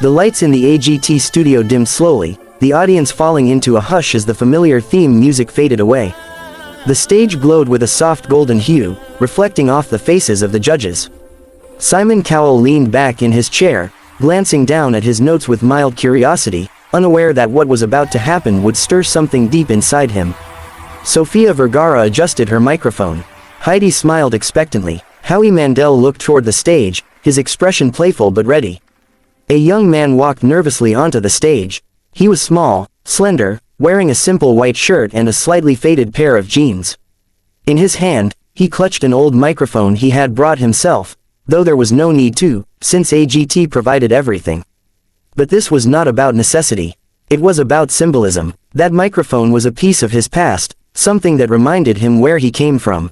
The lights in the AGT studio dimmed slowly, the audience falling into a hush as the familiar theme music faded away. The stage glowed with a soft golden hue, reflecting off the faces of the judges. Simon Cowell leaned back in his chair, glancing down at his notes with mild curiosity, unaware that what was about to happen would stir something deep inside him. Sofia Vergara adjusted her microphone. Heidi smiled expectantly. Howie Mandel looked toward the stage, his expression playful but ready. A young man walked nervously onto the stage. He was small, slender, wearing a simple white shirt and a slightly faded pair of jeans. In his hand, he clutched an old microphone he had brought himself, though there was no need to, since AGT provided everything. But this was not about necessity. It was about symbolism. That microphone was a piece of his past, something that reminded him where he came from.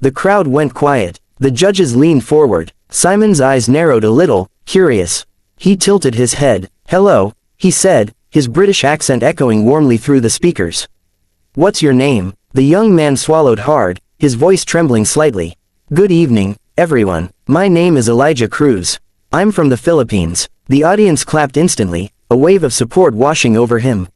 The crowd went quiet. The judges leaned forward. Simon's eyes narrowed a little, curious. He tilted his head. "Hello," he said, his British accent echoing warmly through the speakers. "What's your name?" The young man swallowed hard, his voice trembling slightly. "Good evening, everyone. My name is Elijah Cruz. I'm from the Philippines." The audience clapped instantly, a wave of support washing over him.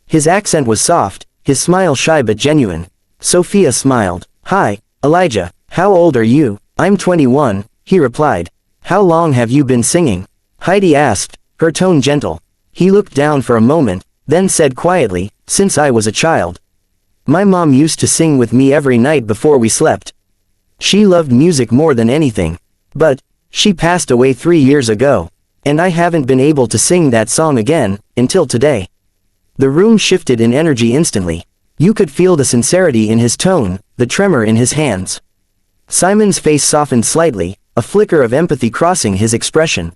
His accent was soft, his smile shy but genuine. Sofia smiled. "Hi, Elijah. How old are you?" "I'm 21, he replied. "How long have you been singing?" Heidi asked, her tone gentle. He looked down for a moment, then said quietly, "Since I was a child. My mom used to sing with me every night before we slept. She loved music more than anything. But she passed away 3 years ago. And I haven't been able to sing that song again, until today." The room shifted in energy instantly. You could feel the sincerity in his tone, the tremor in his hands. Simon's face softened slightly, a flicker of empathy crossing his expression.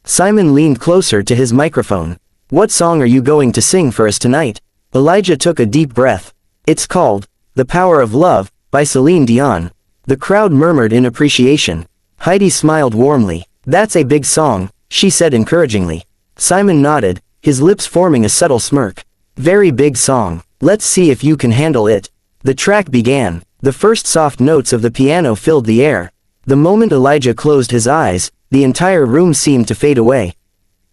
Simon leaned closer to his microphone. "What song are you going to sing for us tonight?" Elijah took a deep breath. "It's called, 'The Power of Love,' by Celine Dion." The crowd murmured in appreciation. Heidi smiled warmly. "That's a big song," she said encouragingly. Simon nodded, his lips forming a subtle smirk. "Very big song. Let's see if you can handle it." The track began. The first soft notes of the piano filled the air. The moment Elijah closed his eyes, the entire room seemed to fade away.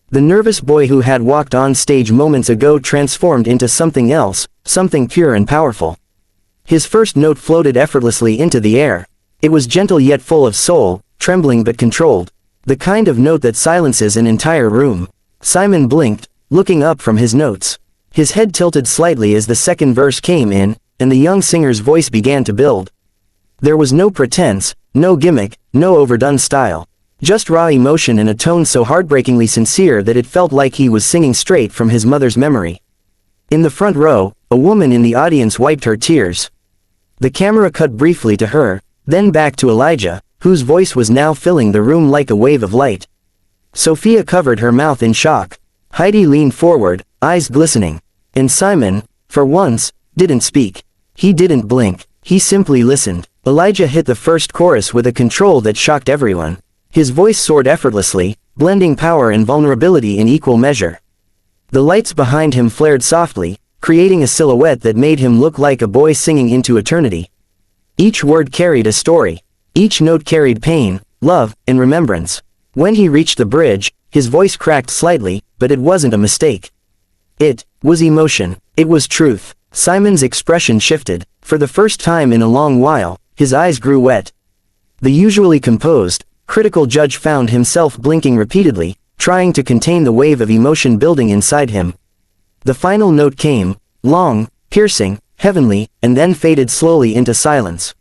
The nervous boy who had walked on stage moments ago transformed into something else, something pure and powerful. His first note floated effortlessly into the air. It was gentle yet full of soul, trembling but controlled. The kind of note that silences an entire room. Simon blinked, looking up from his notes. His head tilted slightly as the second verse came in, and the young singer's voice began to build. There was no pretense, no gimmick, no overdone style. Just raw emotion and a tone so heartbreakingly sincere that it felt like he was singing straight from his mother's memory. In the front row, a woman in the audience wiped her tears. The camera cut briefly to her, then back to Elijah, whose voice was now filling the room like a wave of light. Sofia covered her mouth in shock. Heidi leaned forward, eyes glistening. And Simon, for once, didn't speak. He didn't blink. He simply listened. Elijah hit the first chorus with a control that shocked everyone. His voice soared effortlessly, blending power and vulnerability in equal measure. The lights behind him flared softly, creating a silhouette that made him look like a boy singing into eternity. Each word carried a story. Each note carried pain, love, and remembrance. When he reached the bridge, his voice cracked slightly, but it wasn't a mistake. It was emotion. It was truth. Simon's expression shifted. For the first time in a long while, his eyes grew wet. The usually composed, critical judge found himself blinking repeatedly, trying to contain the wave of emotion building inside him. The final note came, long, piercing, heavenly, and then faded slowly into silence.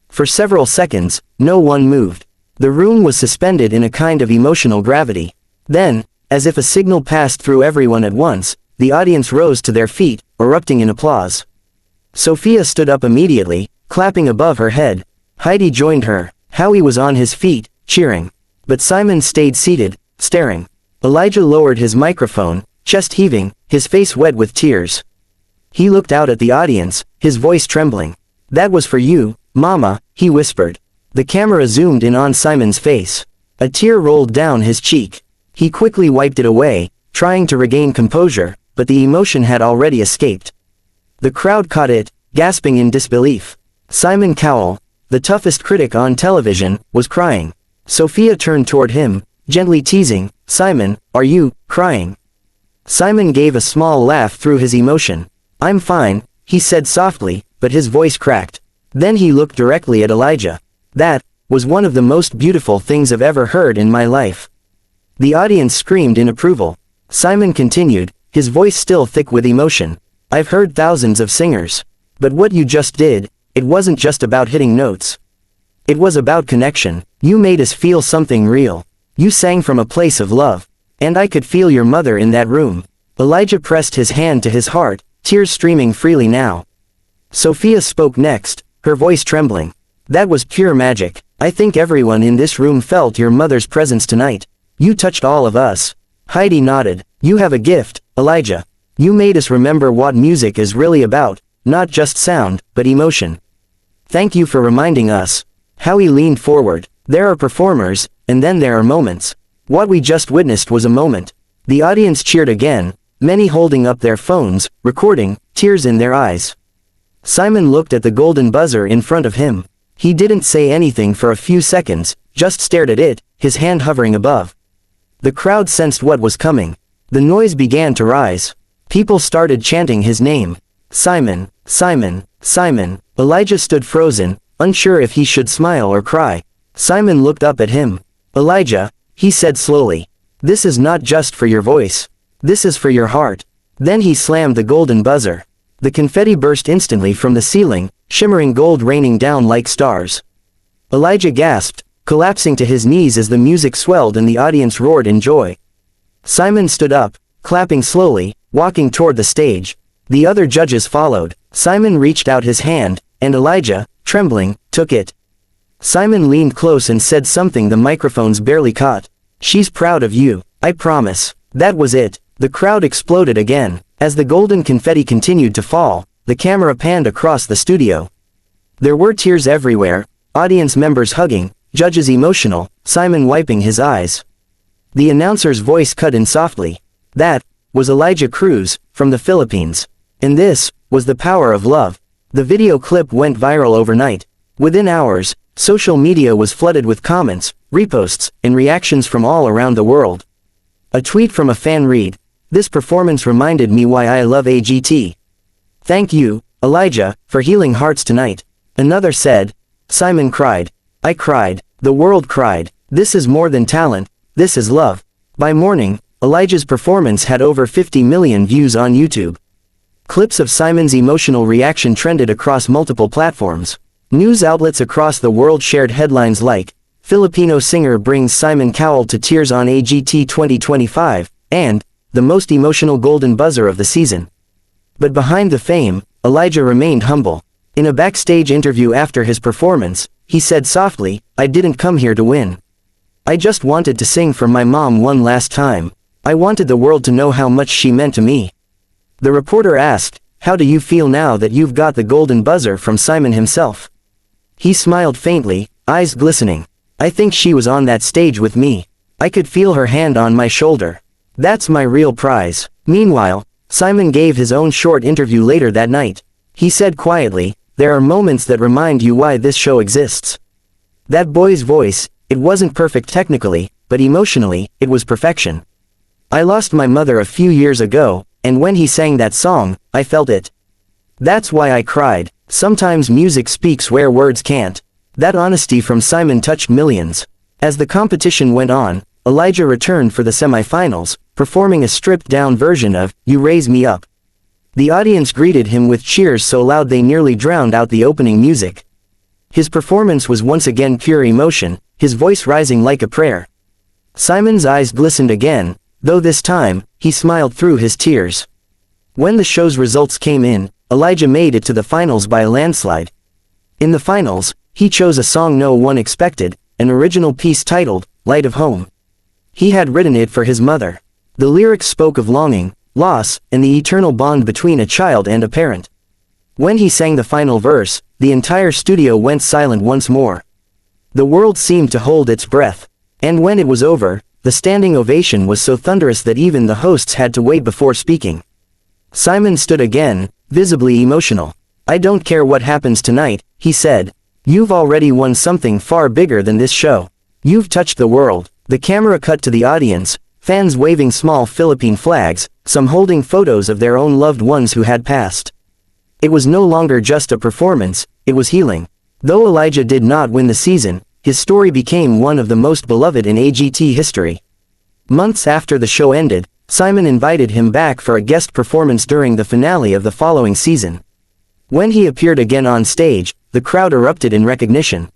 For several seconds, no one moved. The room was suspended in a kind of emotional gravity. Then, as if a signal passed through everyone at once, the audience rose to their feet, erupting in applause. Sofia stood up immediately, clapping above her head. Heidi joined her. Howie was on his feet, cheering. But Simon stayed seated, staring. Elijah lowered his microphone, chest heaving, his face wet with tears. He looked out at the audience, his voice trembling. "That was for you, Mama," he whispered. The camera zoomed in on Simon's face. A tear rolled down his cheek. He quickly wiped it away, trying to regain composure, but the emotion had already escaped. The crowd caught it, gasping in disbelief. Simon Cowell, the toughest critic on television, was crying. Sofia turned toward him, gently teasing, "Simon, are you crying?" Simon gave a small laugh through his emotion. "I'm fine," he said softly, but his voice cracked. Then he looked directly at Elijah. "That was one of the most beautiful things I've ever heard in my life." The audience screamed in approval. Simon continued, his voice still thick with emotion. "I've heard thousands of singers. But what you just did, it wasn't just about hitting notes. It was about connection. You made us feel something real. You sang from a place of love. And I could feel your mother in that room." Elijah pressed his hand to his heart, tears streaming freely now. Sophia spoke next, her voice trembling. "That was pure magic. I think everyone in this room felt your mother's presence tonight. You touched all of us." Heidi nodded. "You have a gift, Elijah. You made us remember what music is really about, not just sound, but emotion. Thank you for reminding us." Howie leaned forward. "There are performers, and then there are moments. What we just witnessed was a moment." The audience cheered again, many holding up their phones, recording, tears in their eyes. Simon looked at the golden buzzer in front of him. He didn't say anything for a few seconds, just stared at it, his hand hovering above. The crowd sensed what was coming. The noise began to rise. People started chanting his name. "Simon, Simon, Simon." Elijah stood frozen, unsure if he should smile or cry. Simon looked up at him. "Elijah," he said slowly. "This is not just for your voice. This is for your heart." Then he slammed the golden buzzer. The confetti burst instantly from the ceiling, shimmering gold raining down like stars. Elijah gasped, collapsing to his knees as the music swelled and the audience roared in joy. Simon stood up, clapping slowly, walking toward the stage. The other judges followed. Simon reached out his hand, and Elijah, trembling, took it. Simon leaned close and said something the microphones barely caught. "She's proud of you, I promise." That was it. The crowd exploded again. As the golden confetti continued to fall, the camera panned across the studio. There were tears everywhere, audience members hugging, judges emotional, Simon wiping his eyes. The announcer's voice cut in softly. That was Elijah Cruz, from the Philippines. And this was the power of love. The video clip went viral overnight. Within hours, social media was flooded with comments, reposts, and reactions from all around the world. A tweet from a fan read, "This performance reminded me why I love AGT. Thank you, Elijah, for healing hearts tonight." Another said, "Simon cried. I cried. The world cried. This is more than talent, this is love." By morning, Elijah's performance had over 50 million views on YouTube. Clips of Simon's emotional reaction trended across multiple platforms. News outlets across the world shared headlines like, "Filipino singer brings Simon Cowell to tears on AGT 2025, and, the most emotional golden buzzer of the season." But behind the fame, Elijah remained humble. In a backstage interview after his performance, he said softly, "I didn't come here to win. I just wanted to sing for my mom one last time. I wanted the world to know how much she meant to me." The reporter asked, "How do you feel now that you've got the golden buzzer from Simon himself?" He smiled faintly, eyes glistening. "I think she was on that stage with me. I could feel her hand on my shoulder. That's my real prize." Meanwhile, Simon gave his own short interview later that night. He said quietly, "There are moments that remind you why this show exists. That boy's voice, it wasn't perfect technically, but emotionally, it was perfection. I lost my mother a few years ago, and when he sang that song, I felt it. That's why I cried. Sometimes music speaks where words can't." That honesty from Simon touched millions. As the competition went on, Elijah returned for the semifinals, performing a stripped-down version of "You Raise Me Up." The audience greeted him with cheers so loud they nearly drowned out the opening music. His performance was once again pure emotion, his voice rising like a prayer. Simon's eyes glistened again, though this time, he smiled through his tears. When the show's results came in, Elijah made it to the finals by a landslide. In the finals, he chose a song no one expected, an original piece titled, "Light of Home." He had written it for his mother. The lyrics spoke of longing, loss, and the eternal bond between a child and a parent. When he sang the final verse, the entire studio went silent once more. The world seemed to hold its breath. And when it was over, the standing ovation was so thunderous that even the hosts had to wait before speaking. Simon stood again, visibly emotional. "I don't care what happens tonight," he said. "You've already won something far bigger than this show. You've touched the world. The camera cut to the audience, fans waving small Philippine flags, some holding photos of their own loved ones who had passed. It was no longer just a performance, it was healing. Though Elijah did not win the season, his story became one of the most beloved in AGT history. Months after the show ended, Simon invited him back for a guest performance during the finale of the following season. When he appeared again on stage, the crowd erupted in recognition.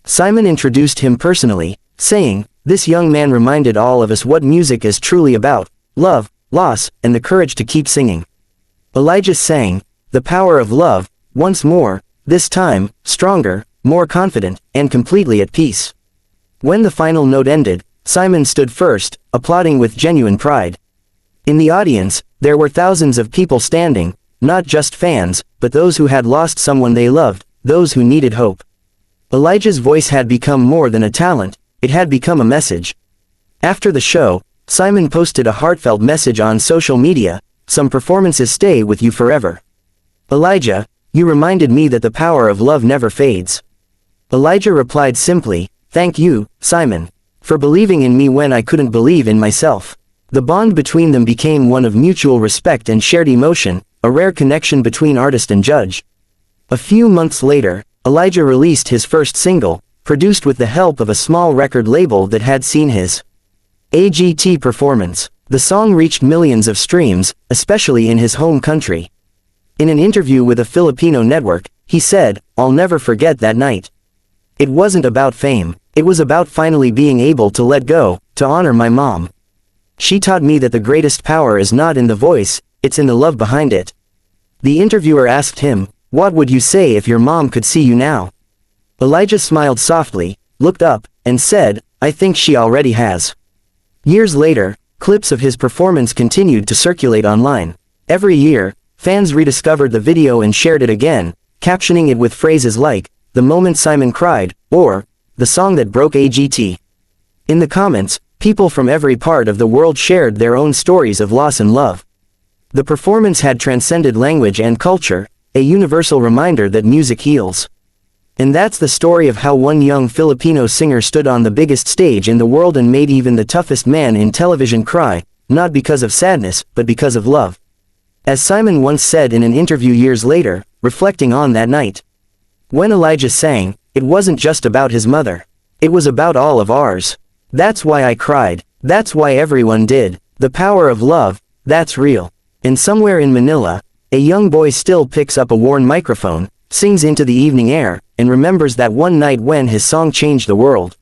Simon introduced him personally, saying, "This young man reminded all of us what music is truly about: love, loss, and the courage to keep singing." Elijah sang, "The power of love," once more, this time, stronger, more confident, and completely at peace. When the final note ended, Simon stood first, applauding with genuine pride. In the audience, there were thousands of people standing, not just fans, but those who had lost someone they loved, those who needed hope. Elijah's voice had become more than a talent, it had become a message. After the show, Simon posted a heartfelt message on social media: "Some performances stay with you forever. Elijah, you reminded me that the power of love never fades." Elijah replied simply, "Thank you, Simon, for believing in me when I couldn't believe in myself." The bond between them became one of mutual respect and shared emotion, a rare connection between artist and judge. A few months later, Elijah released his first single, produced with the help of a small record label that had seen his AGT performance. The song reached millions of streams, especially in his home country. In an interview with a Filipino network, he said, "I'll never forget that night. It wasn't about fame, it was about finally being able to let go, to honor my mom. She taught me that the greatest power is not in the voice, it's in the love behind it." The interviewer asked him, "What would you say if your mom could see you now?" Elijah smiled softly, looked up, and said, "I think she already has." Years later, clips of his performance continued to circulate online. Every year, fans rediscovered the video and shared it again, captioning it with phrases like, "The moment Simon cried," or, "The song that broke AGT." In the comments, people from every part of the world shared their own stories of loss and love. The performance had transcended language and culture, a universal reminder that music heals. And that's the story of how one young Filipino singer stood on the biggest stage in the world and made even the toughest man in television cry, not because of sadness, but because of love. As Simon once said in an interview years later, reflecting on that night, "When Elijah sang, it wasn't just about his mother. It was about all of ours. That's why I cried. That's why everyone did. The power of love, that's real." And somewhere in Manila, a young boy still picks up a worn microphone, sings into the evening air, and remembers that one night when his song changed the world.